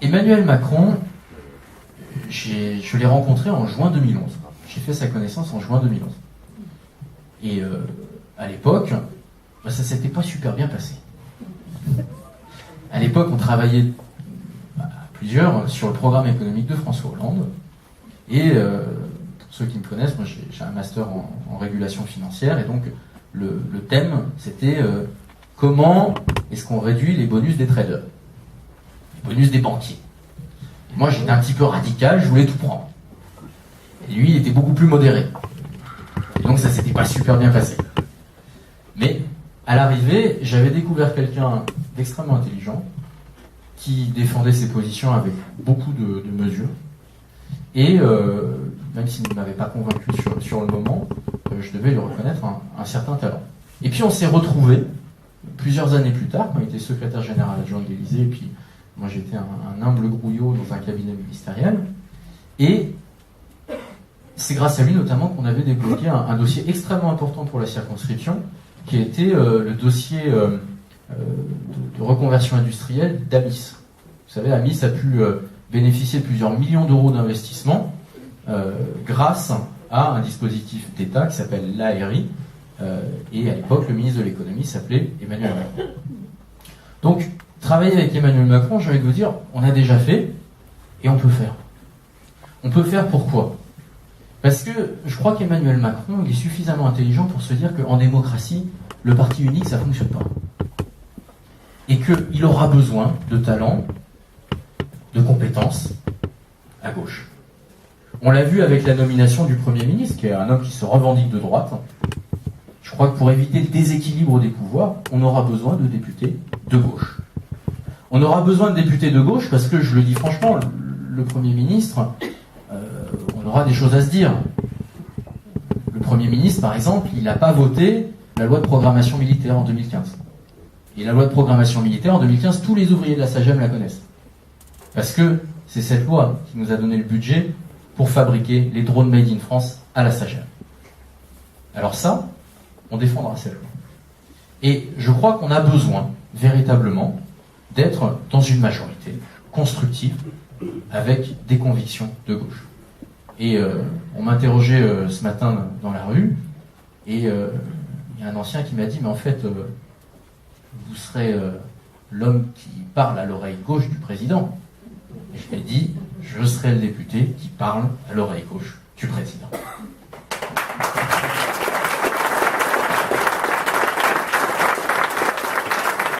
Emmanuel Macron, je l'ai rencontré en juin 2011. J'ai fait sa connaissance en juin 2011. Et à l'époque, ça s'était pas super bien passé. À l'époque, on travaillait à plusieurs sur le programme économique de François Hollande. Et pour ceux qui me connaissent, moi j'ai un master en régulation financière. Et donc le thème, c'était comment est-ce qu'on réduit les bonus des traders, les bonus des banquiers. Et moi j'étais un petit peu radical, je voulais tout prendre. Et lui, il était beaucoup plus modéré. Et donc ça s'était pas super bien passé. Mais à l'arrivée, j'avais découvert quelqu'un d'extrêmement intelligent qui défendait ses positions avec beaucoup de mesures. Et même s'il ne m'avait pas convaincu sur le moment, je devais lui reconnaître un certain talent. Et puis on s'est retrouvés plusieurs années plus tard, quand il était secrétaire général adjoint de l'Élysée, et puis moi j'étais un humble grouillot dans un cabinet ministériel. Et c'est grâce à lui notamment qu'on avait débloqué un dossier extrêmement important pour la circonscription, qui était le dossier de reconversion industrielle d'Amis. Vous savez, Amis a pu bénéficier de plusieurs millions d'euros d'investissement grâce à un dispositif d'État qui s'appelle l'ARI, et à l'époque le ministre de l'économie s'appelait Emmanuel Macron. Donc travailler avec Emmanuel Macron, j'ai envie de vous dire, on a déjà fait et on peut faire. On peut faire pourquoi ? Parce que je crois qu'Emmanuel Macron, il est suffisamment intelligent pour se dire qu'en démocratie, le parti unique, ça ne fonctionne pas. Et qu'il aura besoin de talents, de compétences à gauche. On l'a vu avec la nomination du Premier ministre, qui est un homme qui se revendique de droite. Je crois que pour éviter le déséquilibre des pouvoirs, on aura besoin de députés de gauche. On aura besoin de députés de gauche parce que, je le dis franchement, le Premier ministre, on aura des choses à se dire. Le Premier ministre, par exemple, il n'a pas voté la loi de programmation militaire en 2015. Et la loi de programmation militaire en 2015, tous les ouvriers de la SAGEM la connaissent. Parce que c'est cette loi qui nous a donné le budget pour fabriquer les drones made in France à la SAGEM. Alors ça, on défendra cette loi. Et je crois qu'on a besoin, véritablement, d'être dans une majorité constructive, avec des convictions de gauche. Et on m'interrogeait ce matin dans la rue, et il y a un ancien qui m'a dit, mais en fait, vous serez l'homme qui parle à l'oreille gauche du président. Et je lui ai dit, je serai le député qui parle à l'oreille gauche du président.